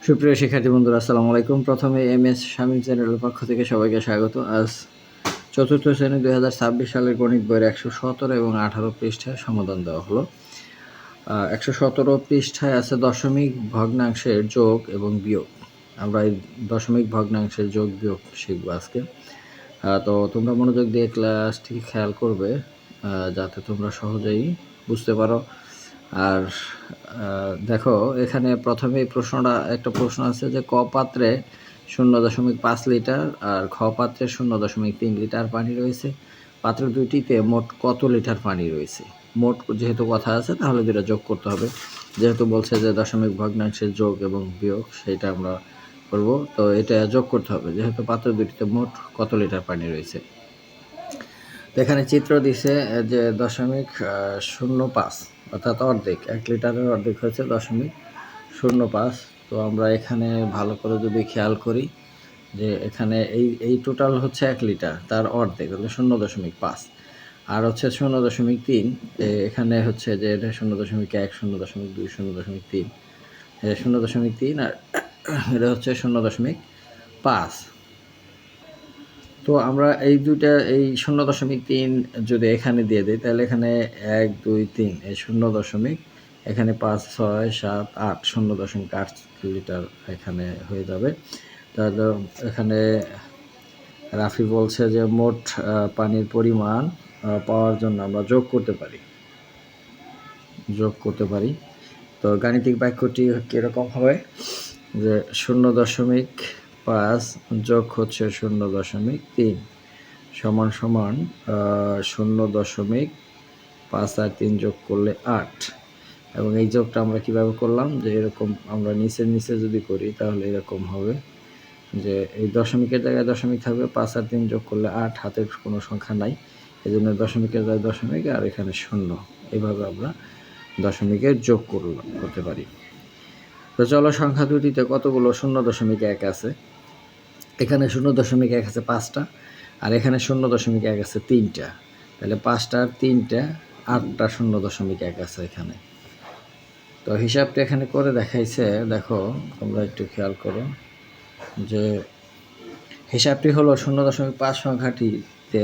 সুপ্রিয় শিক্ষার্থী বন্ধুরা, আসসালামু আলাইকুম। প্রথমে এমএস শামীম চ্যানেলের পক্ষ থেকে সবাইকে স্বাগত। আজ চতুর্থ শ্রেণী 2026 সালের গণিত বইয়ের 117 এবং 18 পৃষ্ঠায় সমাধান দেওয়া হলো। 117 পৃষ্ঠায় আছে দশমিক ভগ্নাংশের যোগ এবং বিয়োগ। আমরা এই দশমিক ভগ্নাংশের যোগ বিয়োগ শিখবো আজকে। তো তোমরা মনোযোগ দিয়ে ক্লাসটি খেয়াল করবে যাতে তোমরা সহজেই বুঝতে পারো। আর দেখো, এখানে প্রথমে একটা প্রশ্ন আছে যে ক পাত্রে 0.5 লিটার আর খ পাত্রে 0.3 লিটার পানি রয়েছে। পাত্র দুইটিতে মোট কত লিটার পানি রয়েছে? মোট যেহেতু কথা আছে তাহলে দুটা যোগ করতে হবে। যেহেতু বলছে যে দশমিক ভগ্নাংশের যোগ এবং বিয়োগ, সেটা আমরা করব। তো এটা যোগ করতে হবে যেহেতু পাত্র দুইটিতে মোট কত লিটার পানি রয়েছে। তো এখানে চিত্র দিছে যে 0.05 অর্থাৎ অর্ধেক, 1 লিটারের অর্ধেক হচ্ছে 0.05। তো আমরা এখানে ভালো করে যদি খেয়াল করি যে এখানে এই টোটাল হচ্ছে 1 লিটার, তার অর্ধেক হলো 0.5, আর হচ্ছে 0.3। এখানে হচ্ছে যে এটা 0.1, 0.2, 0.3, 0.3, আর এটা হচ্ছে 0.5। তো আমরা এই 0.3 যদি এখানে দিয়ে দিই তাহলে এখানে 1, 2, 3, এই 0. এখানে 5, 6, 7, 8, 0.8 লিটার এখানে হয়ে যাবে। তাহলে এখানে রাফি বলছে যে মোট পানির পরিমাণ পাওয়ার জন্য আমরা যোগ করতে পারি। তো গাণিতিক বাক্যটি কীরকম হবে যে 0.5 যোগ হচ্ছে 0.3 সমান 0.5 আর 3 যোগ করলে 8। এবং এই যোগটা আমরা কিভাবে করলাম, যে এরকম আমরা নিচে যদি করি তাহলে এরকম হবে যে এই দশমিকের জায়গায় দশমিক থাকবে, 5 আর 3 যোগ করলে 8, হাতের কোনো সংখ্যা নাই, এই জন্য দশমিকের জায়গায় দশমিক আর এখানে 0। এইভাবে আমরা দশমিকের যোগ করতে পারি। তো চলো, সংখ্যা দুটিতে কতগুলো 0.1 আছে? এখানে 0.1 আছে 5টা, আর এখানে 0.1 আছে 3টা। তাহলে 5টা আর 3টা, 8টা 0.1 আছে এখানে। তো হিসাবটা এখানে করে দেখাইছে, দেখো তোমরা একটু খেয়াল করো যে হিসাবটি হলো 0.5 সংখ্যাটিতে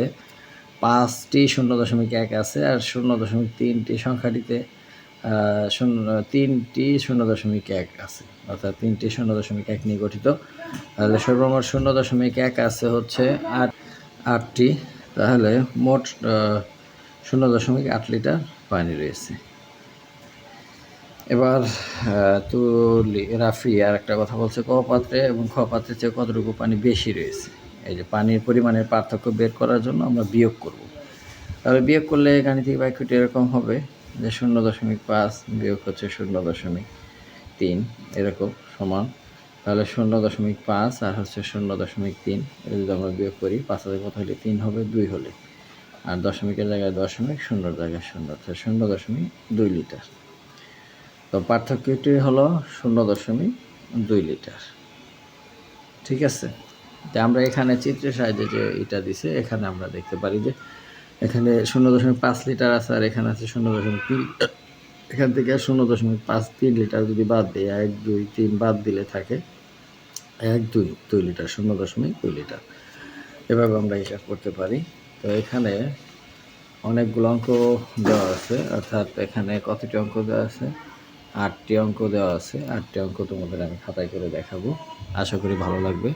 5টি 0.1 আছে, আর 0.3টি সংখ্যাটিতে 3টি 0.1 আছে, অর্থাৎ 3টি 0.1 নিয়ে গঠিত। তাহলে সর্বমোট 0.1 আছে হচ্ছে 8টি। তাহলে মোট 0.8 লিটার পানি রয়েছে। এবার রাফি আর একটা কথা বলছে, ক পাত্রে এবং খ পাত্রের চেয়ে কতটুকু পানি বেশি রয়েছে। এই যে পানির পরিমাণের পার্থক্য বের করার জন্য আমরা বিয়োগ করব। তাহলে বিয়োগ করলে গাণিতিক বাক্যটি এরকম হবে যে 0.5 বিয়োগ হচ্ছে 0.3 এরকম সমান। তাহলে 0.5 আর হচ্ছে 0.3, এটা যদি আমরা বিয়োগ করি, 5 হাজার কত হলে 3 হবে, 2 হলে, আর দশমিকের জায়গায় দশমিক, 0-র জায়গায় 0, অর্থাৎ 0.2 লিটার। তো পার্থক্যটি হলো 0.2 লিটার। ঠিক আছে। তো আমরা এখানে চিত্রের সাহায্যে যে এটা দিছে, এখানে আমরা দেখতে পারি যে এখানে 0.5 লিটার আছে, আর এখানে আছে 0.3 লিটার। এখান থেকে 0.53 লিটার যদি বাদ দিই, 1, 2, 3 বাদ দিলে থাকে 1, 2 লিটার, 0.2 লিটার। এভাবে আমরা হিসাব করতে পারি। তো এখানে অনেকগুলো অঙ্ক দেওয়া আছে, অর্থাৎ এখানে কতটি অঙ্ক দেওয়া আছে? 8টি অঙ্ক দেওয়া আছে। 8টি অঙ্ক তোমাদের আমি খাতায় করে দেখাবো, আশা করি ভালো লাগবে।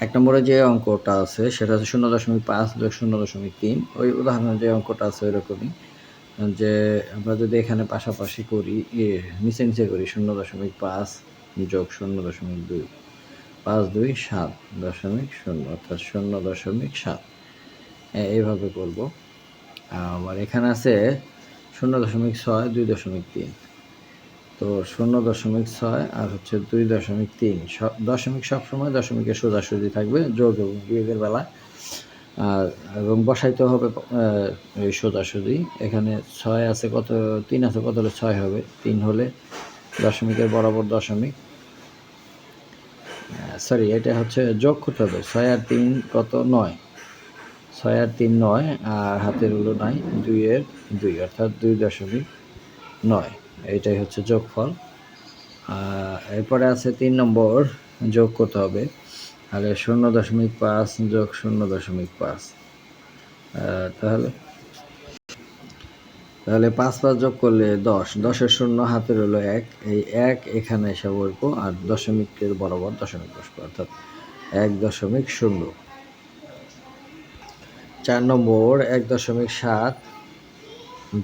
1 নম্বরে যে অঙ্কটা আছে সেটা হচ্ছে 0.5 যোগ 0.3। ওই উদাহরণে যে অঙ্কটা আছে ওইরকমই, যে আমরা যদি এখানে পাশাপাশি করি, নিচে করি 0.5 যোগ 0.2, 5, 2, 7.0, অর্থাৎ 0.7। এইভাবে করব। আবার এখানে আছে 0.6, 2.3। তো 0.6 আর হচ্ছে 2.3, দশমিক সবসময় দশমিকের সোজাসুজি থাকবে যোগ এবং বিয়োগের বেলায়, এবং বসাইতে হবে এই সোজাসুজি। এখানে 6 আছে, কত 3 আছে, কত হলে 6 হবে? 3 হলে দশমিকের বরাবর দশমিক, সরি, এটা হচ্ছে যোগ করতে হবে। 6 আর 3 কত? 9। 6 আর 3 9, আর হাতের হলো নাই, 2-এর 2, অর্থাৎ 2.9। এইটাই হচ্ছে যোগফল। এরপরে আছে 3 নম্বর যোগ করতে হবে। তাহলে 0.5 যোগ 0.5 তাহলে 5 যোগ করলে 10, 10-এর শূন্য হাতের হলো 1, এই 1 এখানে এসে বসবো আর দশমিকের বরাবর দশমিক বসবো, অর্থাৎ 1.0। 4 নম্বর 1.7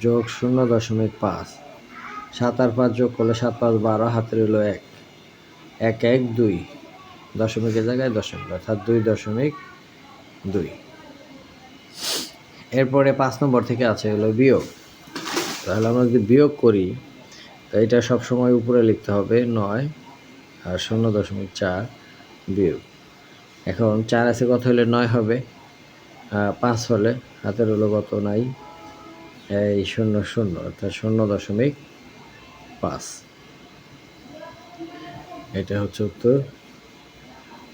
যোগ 0.5, 7 আর 5 যোগ করলে 7 5 12, হাতের হলো 1, 1 1 2, দশমিকের জায়গায় দশমিক, অর্থাৎ 2.2। এরপরে 5 নম্বর থেকে আছে হলো বিয়োগ। তাহলে আমরা যদি বিয়োগ করি তো এটা সবসময় উপরে লিখতে হবে 9 আর 0.4 বিয়োগ। এখন 4 আছে কত হলে 9 হবে, 5 হলে হাতের হলো কত নাই, এই 0 0, অর্থাৎ 0.5। এটা হচ্ছে উত্তর।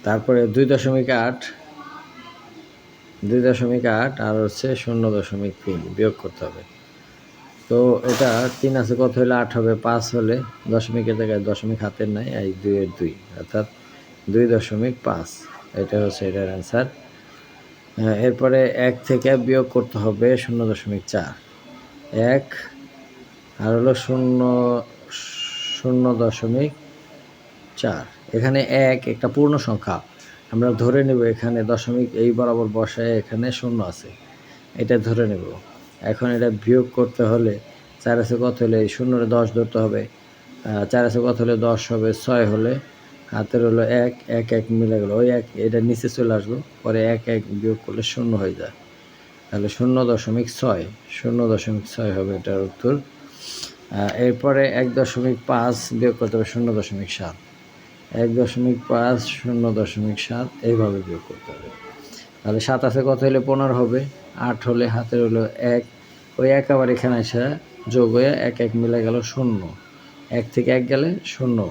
তারপরে 2.8 আর হচ্ছে 0.3 বিয়োগ করতে হবে। তো এটা 3 আছে কত হলে 8 হবে, 5 হলে দশমিকের জায়গায় দশমিক হাতের নাই, এই 2 এর 2, অর্থাৎ 2.5। এটা হচ্ছে এটার অ্যান্সার। এরপরে 1 থেকে বিয়োগ করতে হবে 0.4, 1 আর হলো 0.4। এখানে 1 একটা পূর্ণ সংখ্যা, আমরা ধরে নেব এখানে দশমিক এই বরাবর বসায় এখানে 0 আছে, এটা ধরে নেব। এখন এটা বিয়োগ করতে হলে 4 আছে কত হলে 0 10 ধরতে হবে, 4 আছে কত হলে 10 হবে, 6 হলে হাতের হলো 1 1 1 মিলে গেল, ওই 1 এটা নিচে চলে আসবো, পরে 1 1 বিয়োগ করলে 0 হয়ে যায়, তাহলে 0.6 হবে এটার উত্তর। এরপরে 1.5 বিয়োগ করতে হবে 0.7, 1.5 0.7 এইভাবে বিয়োগ করতে হবে। তাহলে 7 আছে কত হলে 15 হবে, 8 হলে হাতের হলো 1, ওই 1 আবার এখানে এসে যোগ হয়ে 1 1 মিলে গেল 0, 1 থেকে 1 গেলে 0,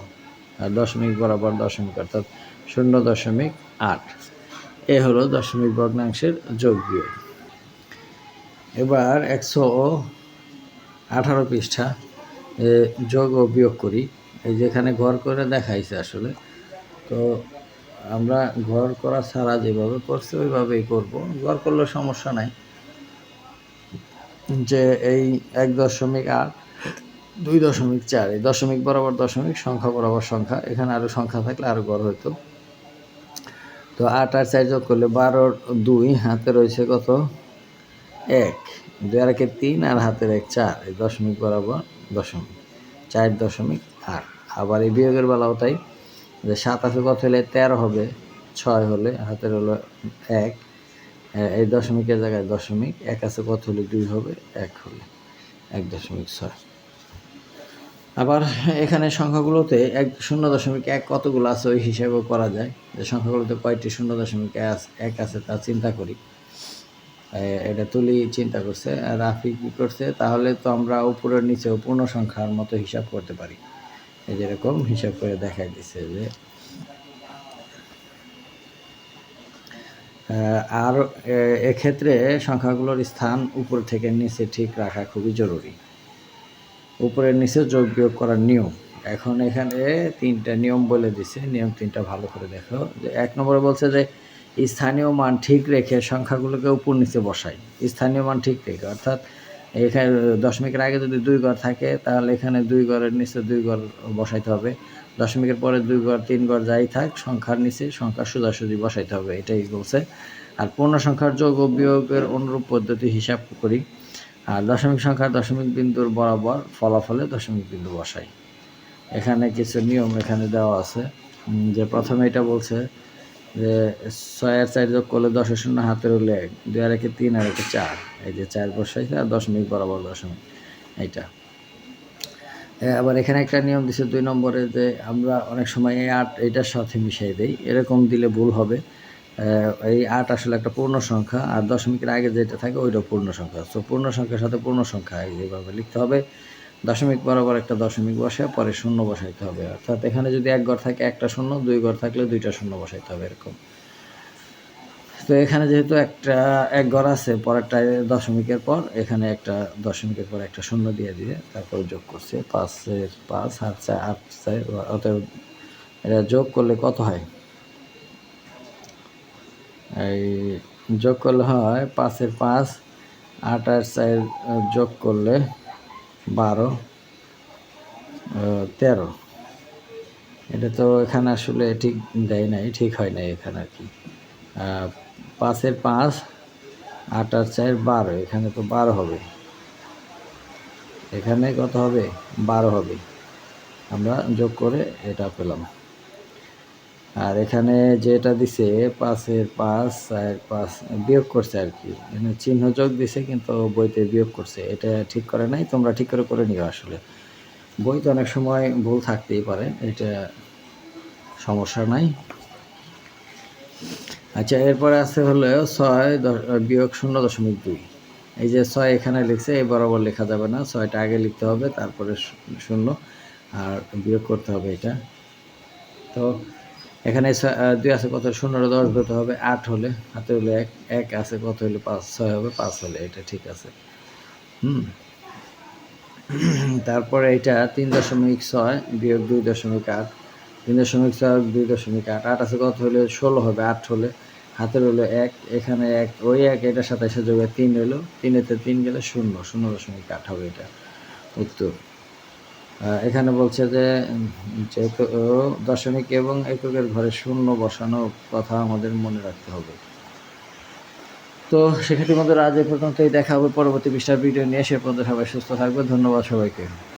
আর দশমিক বরাবর দশমিক, অর্থাৎ 0.8। এ হলো দশমিক ভগ্নাংশের যোগ বিয়োগ। এবার 118 পৃষ্ঠা যোগ ও বিয়োগ করি। এই যেখানে ঘর করে দেখাইছে আসলে, তো আমরা ঘর করা ছাড়া যেভাবে করছে ওইভাবেই করব, ঘর করলে সমস্যা নাই। যে এই 1.8 2.4, এই দশমিক বরাবর দশমিক, সংখ্যা বরাবর সংখ্যা, এখানে আরও সংখ্যা থাকলে আরও ঘর হতো। তো 8 আর 4 যোগ করলে 12 2, হাতে রয়েছে কত 1, 2 আর 1 3, আর হাতের 1 4, এই দশমিক বরাবর দশমিক, 4.8। আবার এই বিয়োগের বেলাও তাই, যে 7 আছে কত হলে 13 হবে, 6 হলে হাতের হলো 1, এই দশমিকের জায়গায় দশমিক, 1 আছে কত হলে 2 হবে, 1 হলে 1.6। আবার এখানে সংখ্যাগুলোতে 0.1 কতগুলো আছে ওই হিসাবেও করা যায়, যে সংখ্যাগুলোতে কয়টি 0.1 আছে তা চিন্তা করি। এটা তুলি চিন্তা করছে, আর রাফি কী করছে, তাহলে তো আমরা উপরের নিচেও পূর্ণ সংখ্যার মতো হিসাব করতে পারি। এই যেরকম হিসাব করে দেখাই দিচ্ছে যে আর এক্ষেত্রে সংখ্যাগুলোর স্থান উপর থেকে নিচে ঠিক রাখা খুবই জরুরি। উপরের নিচে যোগ বিয়োগ করার নিয়ম, এখন এখানে 3টা নিয়ম বলে দিছে, নিয়ম 3টা ভালো করে দেখো। যে 1 নম্বরে বলছে যে স্থানীয় মান ঠিক রেখে সংখ্যাগুলোকে উপর নিচে বসাই, স্থানীয় মান ঠিক রেখে, অর্থাৎ এখানে দশমিকের আগে যদি 2 ঘর থাকে তাহলে এখানে 2 ঘরের নিচে 2 ঘর বসাইতে হবে, দশমিকের পরে 2 ঘর 3 ঘর যাই থাক সংখ্যার নিচে সংখ্যা সোজাসুজি বসাইতে হবে, এটাই বলছে। আর পূর্ণ সংখ্যার যোগ ও বিয়োগের অনুরূপ পদ্ধতি হিসাব করি, আর দশমিক সংখ্যার দশমিক বিন্দুর বরাবর ফলাফলে দশমিক বিন্দু বসাই। এখানে কিছু নিয়ম এখানে দেওয়া আছে, যে প্রথমে এটা বলছে যে 6 আর 4 যোগ করলে 10 এর শূন্য হাতের হলে 1, 2 আর 1 3 আর 1 4, এই যে 4 বসাইছে আর দশমিক বরাবর দশমিক, এইটা। আবার এখানে একটা নিয়ম দিছে 2 নম্বরে, যে আমরা অনেক সময় এই 8 এইটার সাথে মিশাই দেই, এরকম দিলে ভুল হবে। এই 8 আসলে একটা পূর্ণ সংখ্যা, আর দশমিকের আগে যেটা থাকে ওইটাও পূর্ণ সংখ্যা, তো পূর্ণ সংখ্যার সাথে পূর্ণ সংখ্যা এইভাবে লিখতে হবে। দশমিক বরাবর একটা দশমিক বসে পরে শূন্য বসাইতে হবে, অর্থাৎ এখানে যদি 1 ঘর থাকে একটা শূন্য, 2 ঘর থাকলে 2টা শূন্য বসাইতে হবে, এরকম। তো এখানে যেহেতু একটা এক ঘর আছে পরেরটায় দশমিকের পর এখানে একটা দশমিকের পর একটা শূন্য দিয়ে দিয়ে তারপর যোগ করছে 5-এর 5 আর 8 অতএব এটা যোগ করলে কত হয়? এই যোগ করলে হয় 5-এর 5 8 আর 4 যোগ করলে 12 13। এটা তো এখানে আসলে ঠিক দেয় নাই, ঠিক হয় নাই এখানে আর কি। 5-এর 5 8 আর 4 12, এখানে তো 12 হবে, এখানে কত হবে? 12 হবে। আমরা যোগ করে এটা পেলাম। আর এখানে যেটা দিছে 5-এর 5 আর 5 বিয়োগ করছে আর কি, এখানে চিহ্ন যোগ দিছে কিন্তু বইতে বিয়োগ করছে, এটা ঠিক করে নাই। তোমরা ঠিক করে নিও। আসলে বইতে অনেক সময় ভুল থাকতেই পারে, এটা সমস্যা নাই। আচ্ছা, এরপরে আছে হলো 6 বিয়োগ 0.2। এই যে 6 এখানে লিখছে, এই বরাবর লেখা যাবে না, 6টা আগে লিখতে হবে তারপরে 0 আর বিয়োগ করতে হবে এটা। তো এখানে 2 আছে কত? 0 10 ধরতে হবে, 8 হলে হাতে হলে 1, 1 আছে কত হলে 5, 6 হবে 5 হলে, এটা ঠিক আছে। তারপরে এটা 3.6 বিয়োগ 2.8, 3.6 2.8, 8 আছে কত হলে? 16 হবে, 8 হলে হাতের হলো 1, এখানে 1, ওই 1 এটার সাথে এসে যোগ 3 হলো, 3-এতে 3 গেলে 0, 0.8 হবে এটা উত্তর। এখানে বলছে যে যেহেতু দশমিক এবং এককের ঘরে 0 বসানোর কথা আমাদের মনে রাখতে হবে। তো সেক্ষেত্রে বন্ধুরা আজ এই পর্যন্তই, দেখা হবে পরবর্তী পৃষ্ঠার ভিডিও নিয়ে। সে পর্যন্ত সবাই সুস্থ থাকবে। ধন্যবাদ সবাইকে।